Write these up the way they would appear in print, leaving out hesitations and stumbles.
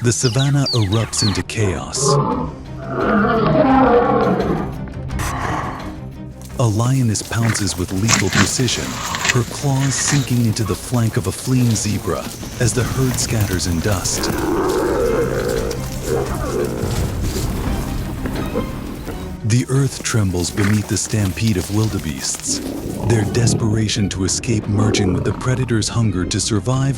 the savanna erupts into chaos. A lioness pounces with lethal precision, her claws sinking into the flank of a fleeing zebra as the herd scatters in dust. The earth trembles beneath the stampede of wildebeests, their desperation to escape merging with the predator's hunger to survive.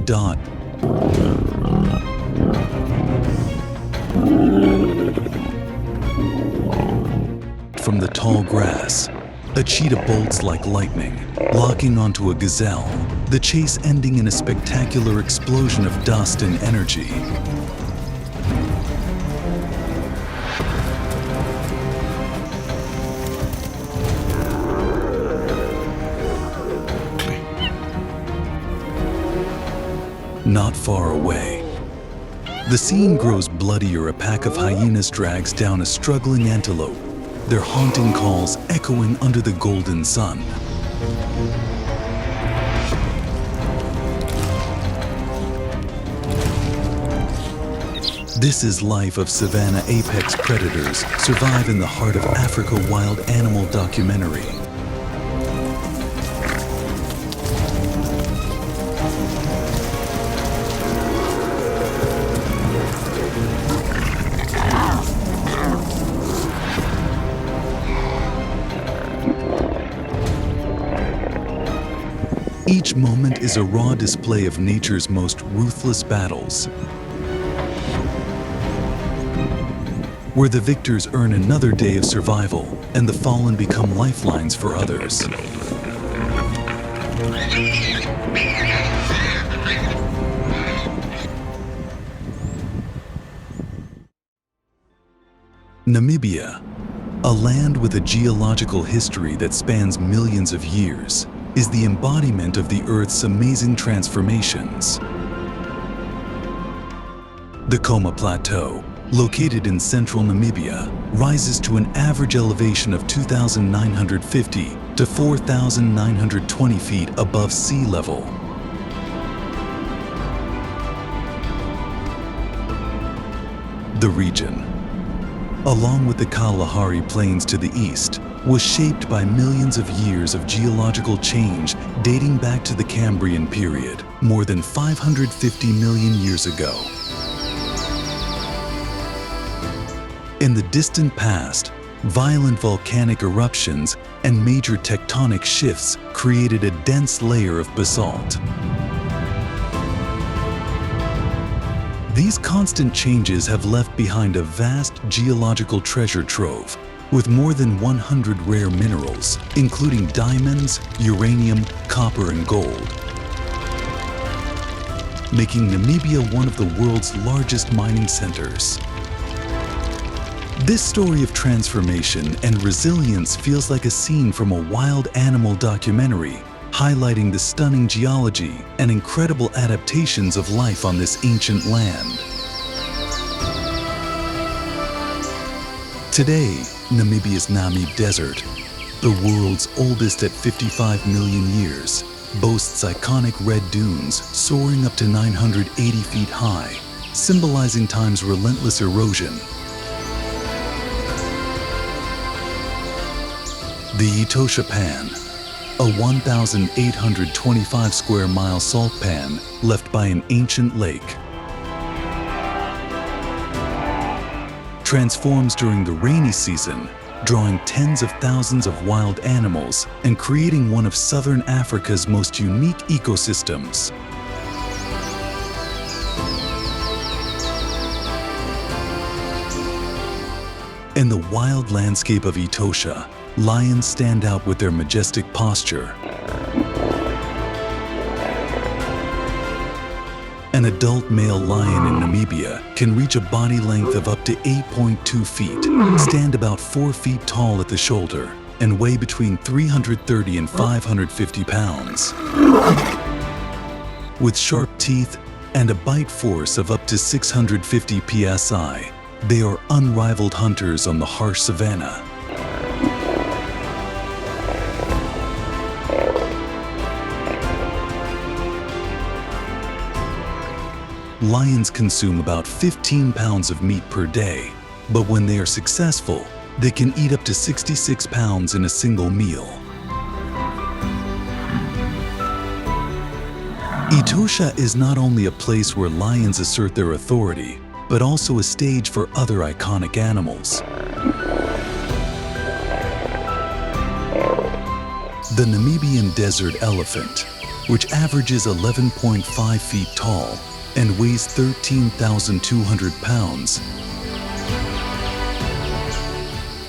From the tall grass, a cheetah bolts like lightning, locking onto a gazelle, the chase ending in a spectacular explosion of dust and energy. Not far away, the scene grows bloodier. A pack of hyenas drags down a struggling antelope, their haunting calls echoing under the golden sun. This is life of savanna apex predators survive in the heart of Africa. Wild Animal Documentary. Each moment is a raw display of nature's most ruthless battles, where the victors earn another day of survival and the fallen become lifelines for others. Namibia, a land with a geological history that spans millions of years, is the embodiment of the Earth's amazing transformations. The Koma Plateau, located in central Namibia, rises to an average elevation of 2,950 to 4,920 feet above sea level. The region, along with the Kalahari Plains to the east, was shaped by millions of years of geological change dating back to the Cambrian period, more than 550 million years ago. In the distant past, violent volcanic eruptions and major tectonic shifts created a dense layer of basalt. These constant changes have left behind a vast geological treasure trove, with more than 100 rare minerals, including diamonds, uranium, copper, and gold, making Namibia one of the world's largest mining centers. This story of transformation and resilience feels like a scene from a wild animal documentary, highlighting the stunning geology and incredible adaptations of life on this ancient land. Today, Namibia's Namib Desert, the world's oldest at 55 million years, boasts iconic red dunes soaring up to 980 feet high, symbolizing time's relentless erosion. The Etosha Pan, a 1,825 square mile salt pan left by an ancient lake, transforms during the rainy season, drawing tens of thousands of wild animals and creating one of southern Africa's most unique ecosystems. In the wild landscape of Etosha, lions stand out with their majestic posture. An adult male lion in Namibia can reach a body length of up to 8.2 feet, stand about 4 feet tall at the shoulder, and weigh between 330 and 550 pounds. With sharp teeth and a bite force of up to 650 psi, they are unrivaled hunters on the harsh savanna. Lions consume about 15 pounds of meat per day, but when they are successful, they can eat up to 66 pounds in a single meal. Etosha is not only a place where lions assert their authority, but also a stage for other iconic animals. The Namibian desert elephant, which averages 11.5 feet tall and weighs 13,200 pounds,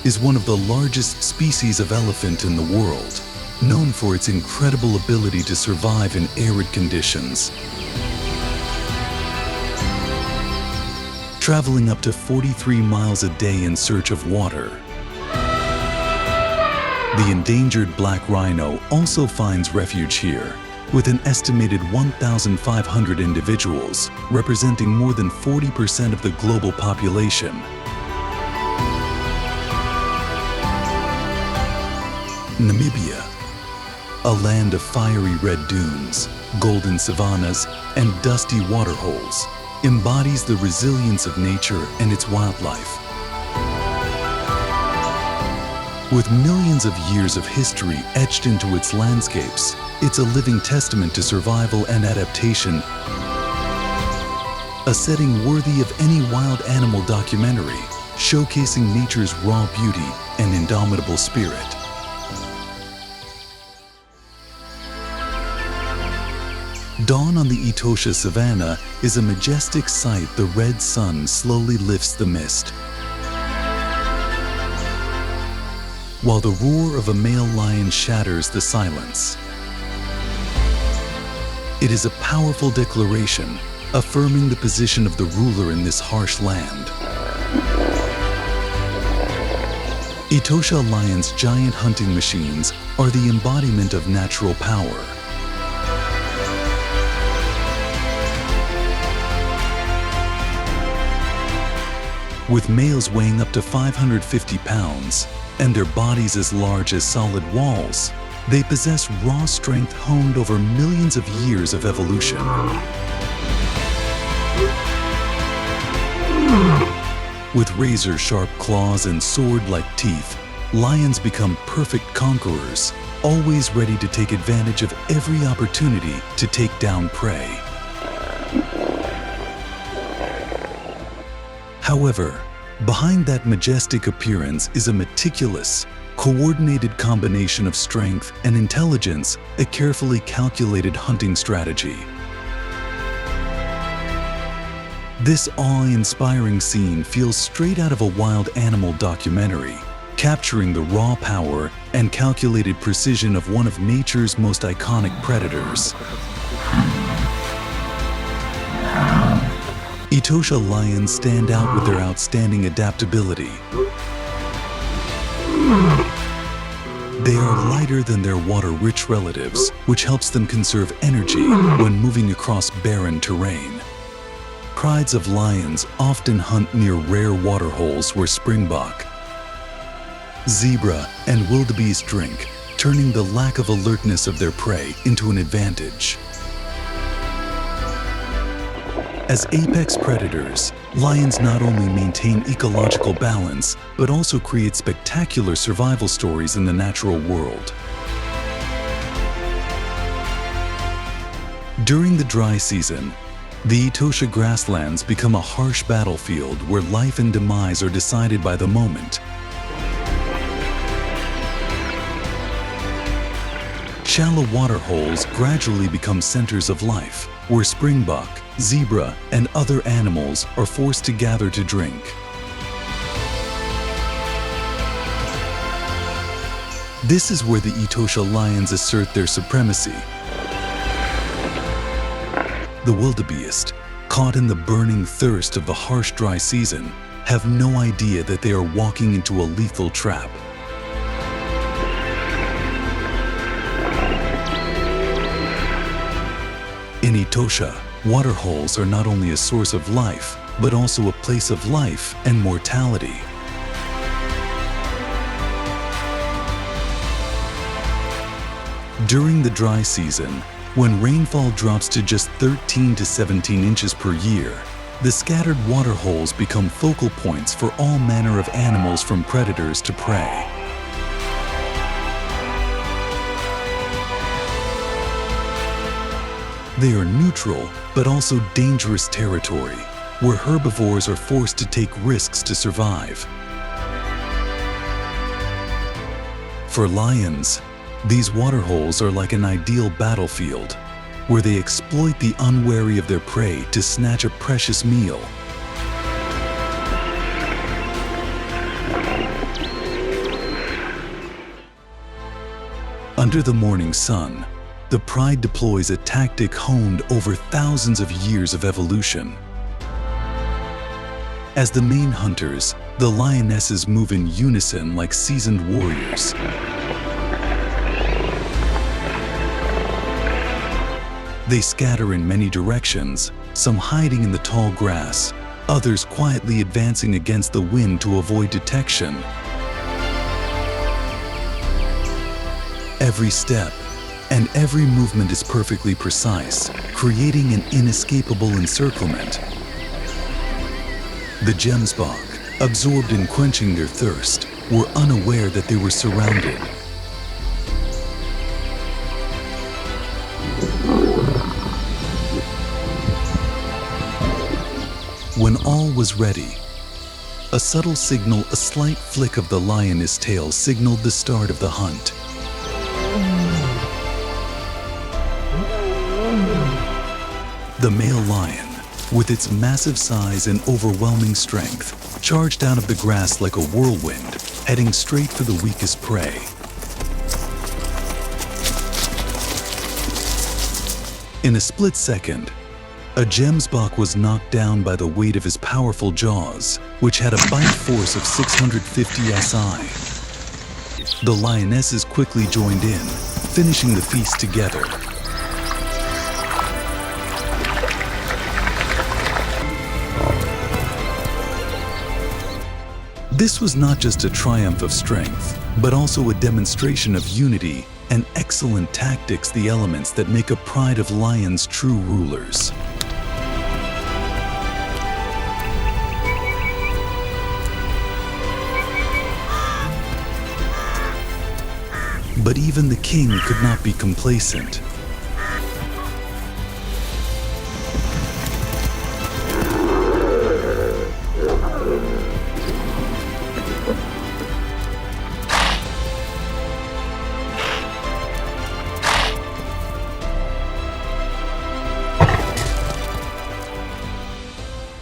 is one of the largest species of elephant in the world, known for its incredible ability to survive in arid conditions. Traveling up to 43 miles a day in search of water. The endangered black rhino also finds refuge here, with an estimated 1,500 individuals, representing more than 40% of the global population. Namibia, a land of fiery red dunes, golden savannas, and dusty waterholes, embodies the resilience of nature and its wildlife. With millions of years of history etched into its landscapes, it's a living testament to survival and adaptation, a setting worthy of any wild animal documentary, showcasing nature's raw beauty and indomitable spirit. Dawn on the Etosha savanna is a majestic sight. The red sun slowly lifts the mist, while the roar of a male lion shatters the silence. It is a powerful declaration, affirming the position of the ruler in this harsh land. Etosha lions' giant hunting machines are the embodiment of natural power. With males weighing up to 550 pounds and their bodies as large as solid walls, they possess raw strength honed over millions of years of evolution. With razor-sharp claws and sword-like teeth, lions become perfect conquerors, always ready to take advantage of every opportunity to take down prey. However, behind that majestic appearance is a meticulous, coordinated combination of strength and intelligence, a carefully calculated hunting strategy. This awe-inspiring scene feels straight out of a wild animal documentary, capturing the raw power and calculated precision of one of nature's most iconic predators. Etosha lions stand out with their outstanding adaptability. They are lighter than their water-rich relatives, which helps them conserve energy when moving across barren terrain. Prides of lions often hunt near rare waterholes where springbok, zebra, and wildebeest drink, turning the lack of alertness of their prey into an advantage. As apex predators, lions not only maintain ecological balance, but also create spectacular survival stories in the natural world. During the dry season, the Etosha grasslands become a harsh battlefield where life and demise are decided by the moment. Shallow waterholes gradually become centers of life, where springbok, zebra, and other animals are forced to gather to drink. This is where the Etosha lions assert their supremacy. The wildebeest, caught in the burning thirst of the harsh dry season, have no idea that they are walking into a lethal trap. In Etosha, waterholes are not only a source of life, but also a place of life and mortality. During the dry season, When rainfall drops to just 13 to 17 inches per year, the scattered water holes become focal points for all manner of animals from predators to prey. They are neutral, but also dangerous territory, where herbivores are forced to take risks to survive. For lions, these waterholes are like an ideal battlefield, where they exploit the unwary of their prey to snatch a precious meal. Under the morning sun, the pride deploys a tactic honed over thousands of years of evolution. As the main hunters, the lionesses move in unison like seasoned warriors. They scatter in many directions, some hiding in the tall grass, others quietly advancing against the wind to avoid detection. Every step and every movement is perfectly precise, creating an inescapable encirclement. The gemsbok, absorbed in quenching their thirst, were unaware that they were surrounded. When all was ready, a subtle signal, a slight flick of the lioness tail signaled the start of the hunt. The male lion, with its massive size and overwhelming strength, charged out of the grass like a whirlwind, heading straight for the weakest prey. In a split second, a gemsbok was knocked down by the weight of his powerful jaws, which had a bite force of 650 psi. The lionesses quickly joined in, finishing the feast together. This was not just a triumph of strength, but also a demonstration of unity and excellent tactics, the elements that make a pride of lions true rulers. But even the king could not be complacent.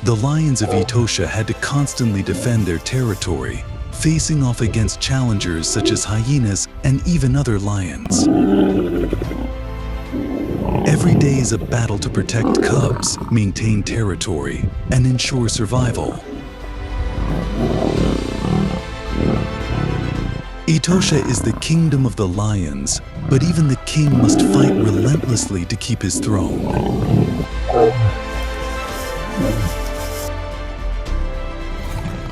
The lions of Etosha had to constantly defend their territory, facing off against challengers such as hyenas and even other lions. Every day is a battle to protect cubs, maintain territory, and ensure survival. Etosha is the kingdom of the lions, but even the king must fight relentlessly to keep his throne.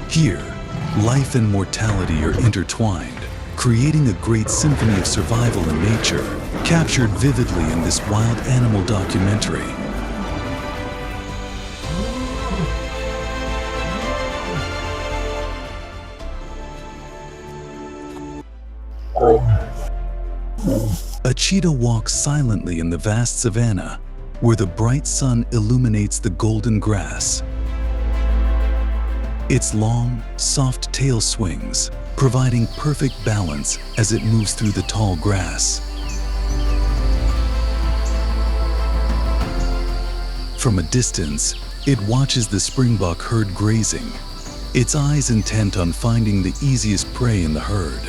Here, life and mortality are intertwined, creating a great symphony of survival in nature, captured vividly in this wild animal documentary. A cheetah walks silently in the vast savanna, where the bright sun illuminates the golden grass. Its long, soft tail swings, providing perfect balance as it moves through the tall grass. From a distance, it watches the springbok herd grazing, its eyes intent on finding the easiest prey in the herd.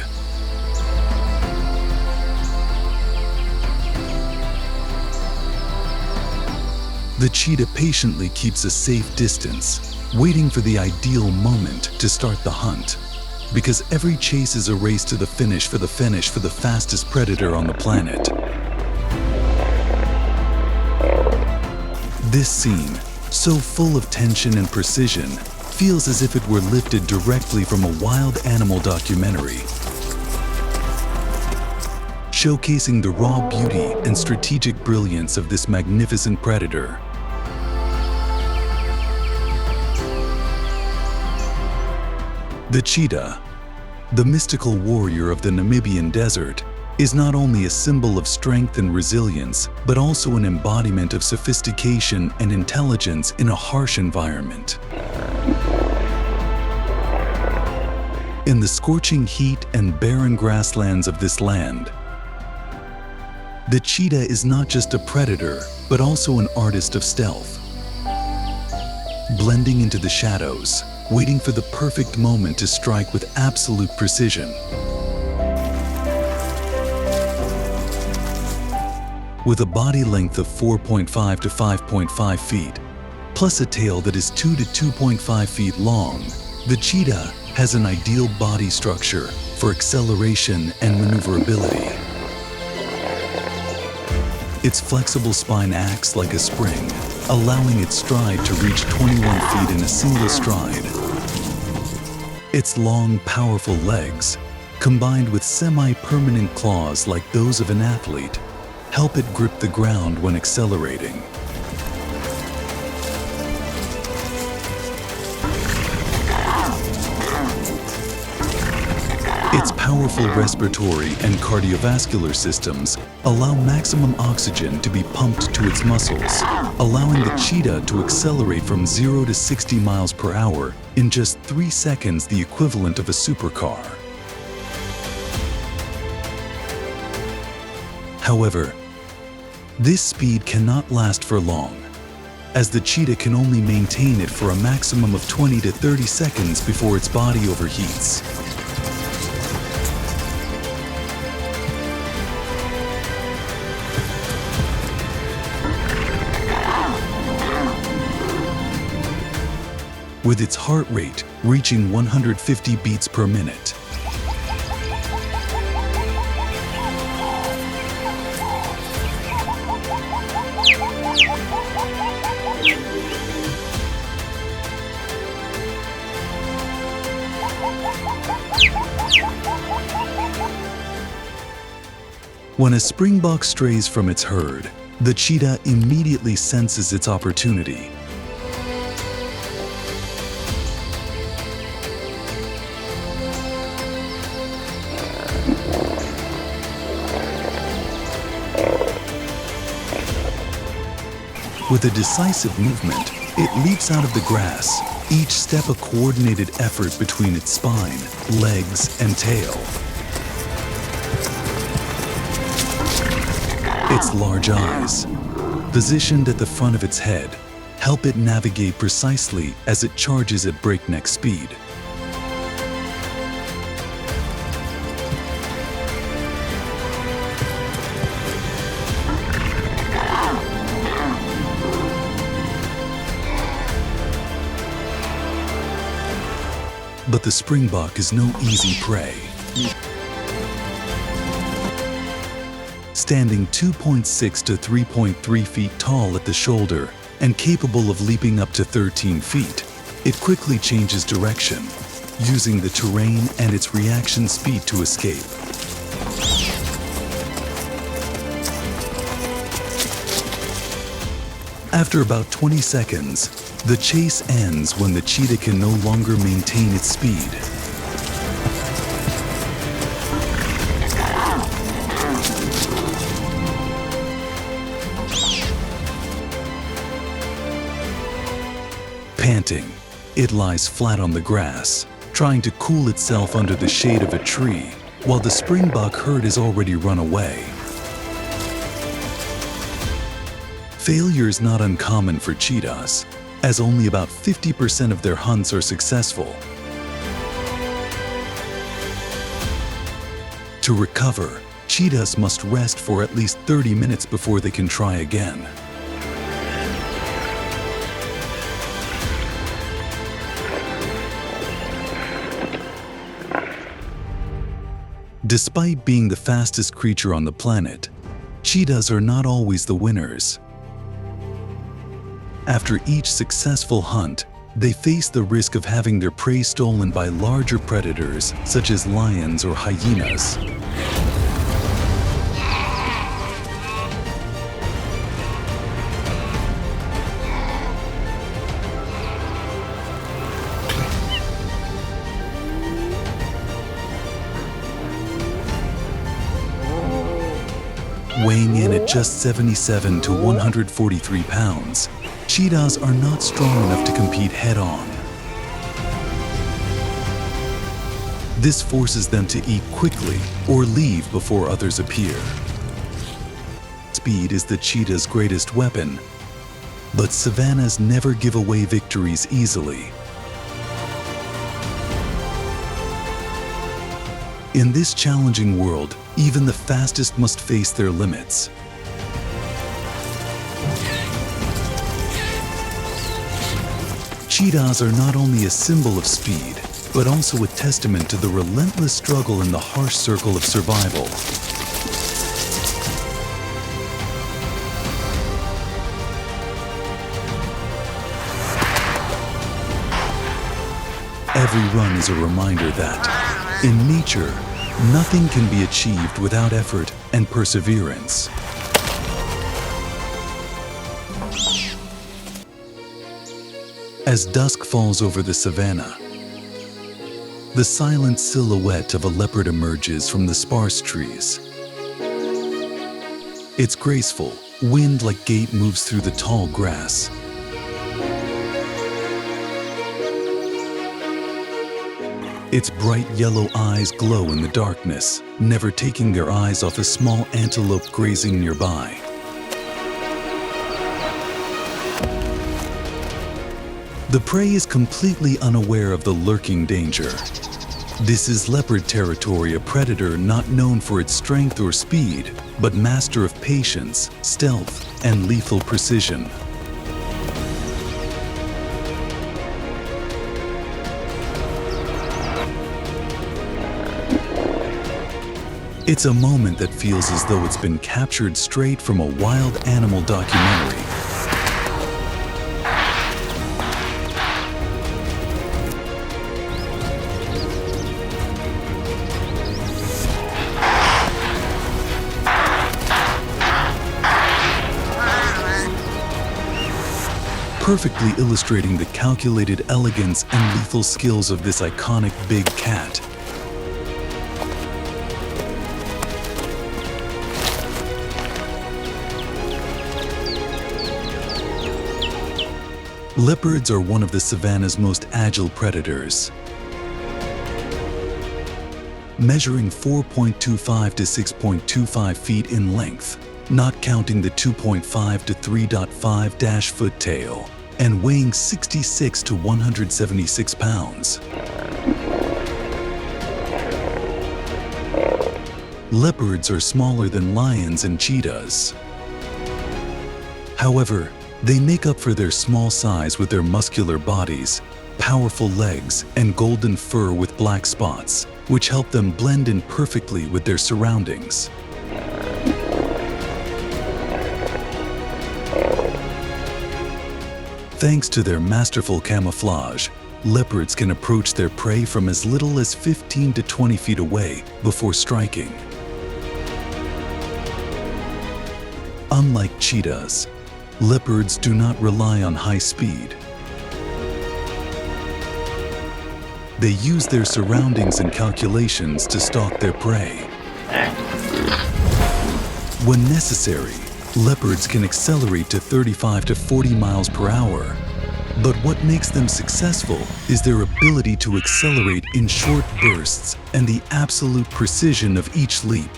The cheetah patiently keeps a safe distance, waiting for the ideal moment to start the hunt, because every chase is a race to the finish for the fastest predator on the planet. This scene, so full of tension and precision, feels as if it were lifted directly from a wild animal documentary. showcasing the raw beauty and strategic brilliance of this magnificent predator. The cheetah, the mystical warrior of the Namibian desert, is not only a symbol of strength and resilience, but also an embodiment of sophistication and intelligence in a harsh environment. In the scorching heat and barren grasslands of this land, the cheetah is not just a predator, but also an artist of stealth. Blending into the shadows, waiting for the perfect moment to strike with absolute precision. With a body length of 4.5 to 5.5 feet, plus a tail that is 2 to 2.5 feet long, the cheetah has an ideal body structure for acceleration and maneuverability. Its flexible spine acts like a spring, allowing its stride to reach 21 feet in a single stride. Its long, powerful legs, combined with semi-permanent claws like those of an athlete, help it grip the ground when accelerating. Its powerful respiratory and cardiovascular systems allow maximum oxygen to be pumped to its muscles, allowing the cheetah to accelerate from 0 to 60 miles per hour in just 3 seconds, the equivalent of a supercar. However, this speed cannot last for long, as the cheetah can only maintain it for a maximum of 20 to 30 seconds before its body overheats. With its heart rate reaching 150 beats per minute. When a springbok strays from its herd, the cheetah immediately senses its opportunity. With a decisive movement, it leaps out of the grass, each step a coordinated effort between its spine, legs, and tail. Its large eyes, positioned at the front of its head, help it navigate precisely as it charges at breakneck speed. But the springbok is no easy prey. Standing 2.6 to 3.3 feet tall at the shoulder and capable of leaping up to 13 feet, it quickly changes direction, using the terrain and its reaction speed to escape. After about 20 seconds, the chase ends when the cheetah can no longer maintain its speed. Panting, it lies flat on the grass, trying to cool itself under the shade of a tree, while the springbok herd has already run away. Failure is not uncommon for cheetahs, as only about 50% of their hunts are successful. To recover, cheetahs must rest for at least 30 minutes before they can try again. Despite being the fastest creature on the planet, cheetahs are not always the winners. After each successful hunt, they face the risk of having their prey stolen by larger predators such as lions or hyenas. Weighing in at just 77 to 143 pounds, cheetahs are not strong enough to compete head-on. This forces them to eat quickly or leave before others appear. Speed is the cheetah's greatest weapon, but savannas never give away victories easily. In this challenging world, even the fastest must face their limits. Cheetahs are not only a symbol of speed, but also a testament to the relentless struggle in the harsh circle of survival. Every run is a reminder that, in nature, nothing can be achieved without effort and perseverance. As dusk falls over the savanna, the silent silhouette of a leopard emerges from the sparse trees. Its graceful, wind-like gait moves through the tall grass. Its bright yellow eyes glow in the darkness, never taking their eyes off a small antelope grazing nearby. The prey is completely unaware of the lurking danger. This is leopard territory, a predator not known for its strength or speed, but master of patience, stealth, and lethal precision. It's a moment that feels as though it's been captured straight from a wild animal documentary. Perfectly illustrating the calculated elegance and lethal skills of this iconic big cat. Leopards are one of the savanna's most agile predators. Measuring 4.25 to 6.25 feet in length, not counting the 2.5 to 3.5 foot tail, and weighing 66 to 176 pounds. Leopards are smaller than lions and cheetahs. However, they make up for their small size with their muscular bodies, powerful legs, and golden fur with black spots, which help them blend in perfectly with their surroundings. Thanks to their masterful camouflage, leopards can approach their prey from as little as 15 to 20 feet away before striking. Unlike cheetahs, leopards do not rely on high speed. They use their surroundings and calculations to stalk their prey. When necessary, leopards can accelerate to 35 to 40 miles per hour. But what makes them successful is their ability to accelerate in short bursts and the absolute precision of each leap.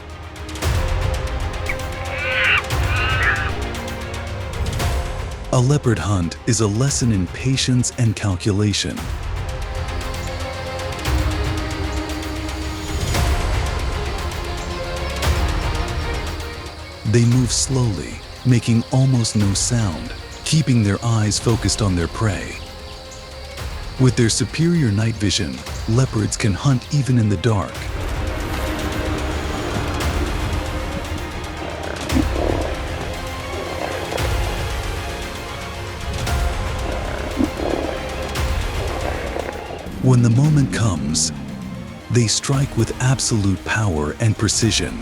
A leopard hunt is a lesson in patience and calculation. They move slowly, making almost no sound, keeping their eyes focused on their prey. With their superior night vision, leopards can hunt even in the dark. When the moment comes, they strike with absolute power and precision.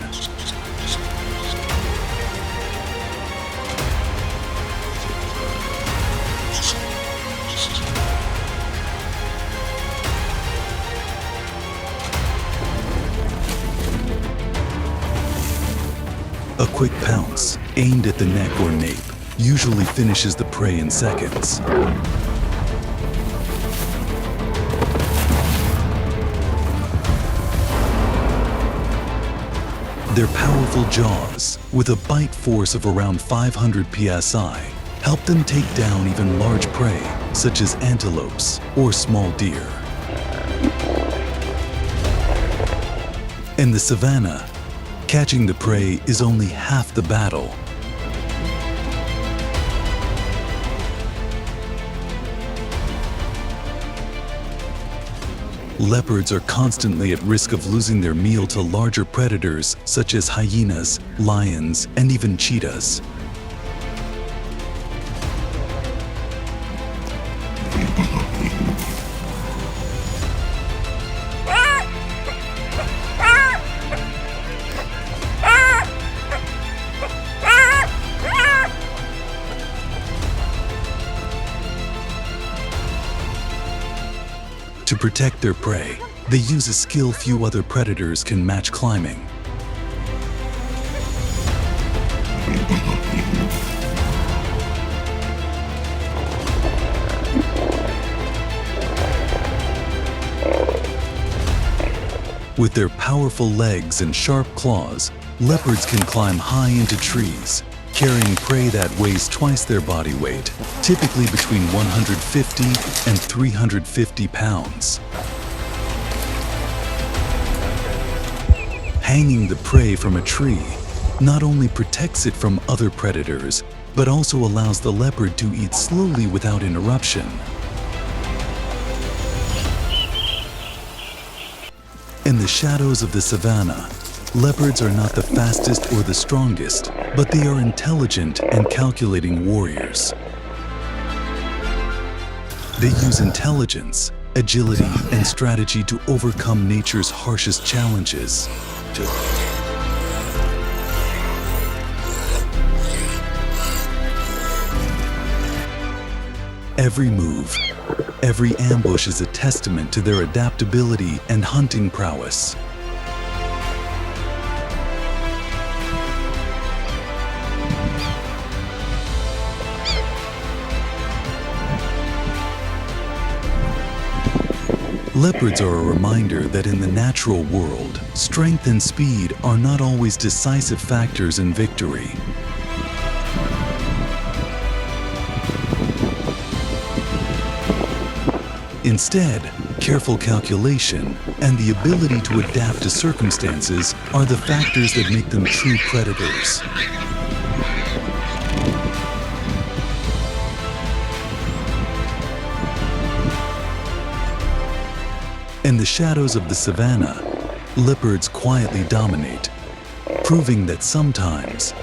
A A quick pounce, aimed at the neck or nape, usually finishes the prey in seconds. Their powerful jaws, with a bite force of around 500 psi, help them take down even large prey, such as antelopes or small deer. In the savanna, catching the prey is only half the battle. Leopards are constantly at risk of losing their meal to larger predators such as hyenas, lions, and even cheetahs. To protect their prey, they use a skill few other predators can match: climbing. With their powerful legs and sharp claws, leopards can climb high into trees, carrying prey that weighs twice their body weight, typically between 150 and 350 pounds. Hanging the prey from a tree not only protects it from other predators, but also allows the leopard to eat slowly without interruption. In the shadows of the savanna, leopards are not the fastest or the strongest, but they are intelligent and calculating warriors. They use intelligence, agility, and strategy to overcome nature's harshest challenges. Every move, every ambush is a testament to their adaptability and hunting prowess. Leopards are a reminder that in the natural world, strength and speed are not always decisive factors in victory. Instead, careful calculation and the ability to adapt to circumstances are the factors that make them true predators. In the shadows of the savanna, leopards quietly dominate, proving that sometimes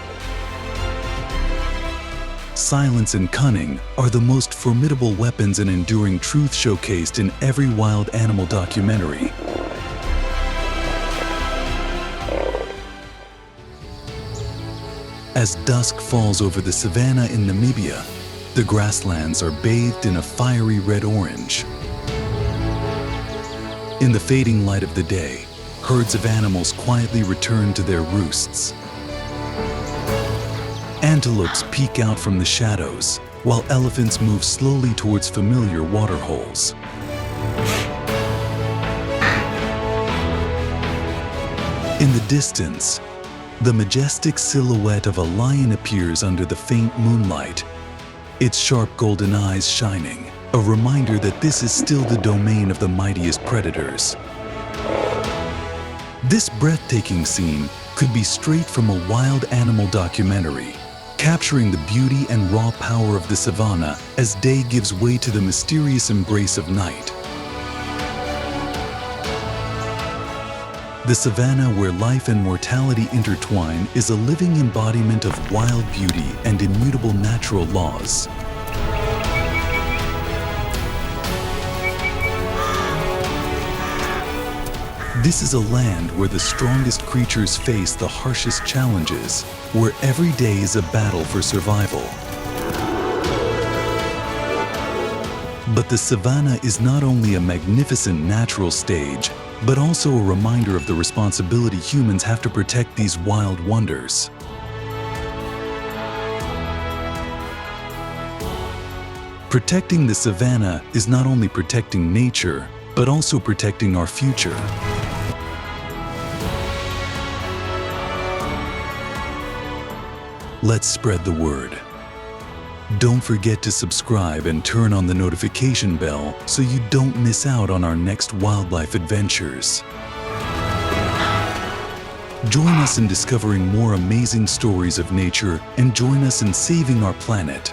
silence and cunning are the most formidable weapons and enduring truth showcased in every wild animal documentary. As dusk falls over the savanna in Namibia, the grasslands are bathed in a fiery red-orange. In the fading light of the day, herds of animals quietly return to their roosts. Antelopes peek out from the shadows, while elephants move slowly towards familiar waterholes. In the distance, the majestic silhouette of a lion appears under the faint moonlight, its sharp golden eyes shining, a reminder that this is still the domain of the mightiest predators. This breathtaking scene could be straight from a wild animal documentary, capturing the beauty and raw power of the savanna as day gives way to the mysterious embrace of night. The savanna, where life and mortality intertwine, is a living embodiment of wild beauty and immutable natural laws. This is a land where the strongest creatures face the harshest challenges, where every day is a battle for survival. But the savanna is not only a magnificent natural stage, but also a reminder of the responsibility humans have to protect these wild wonders. Protecting the savanna is not only protecting nature, but also protecting our future. Let's spread the word. Don't forget to subscribe and turn on the notification bell so you don't miss out on our next wildlife adventures. Join us in discovering more amazing stories of nature and join us in saving our planet.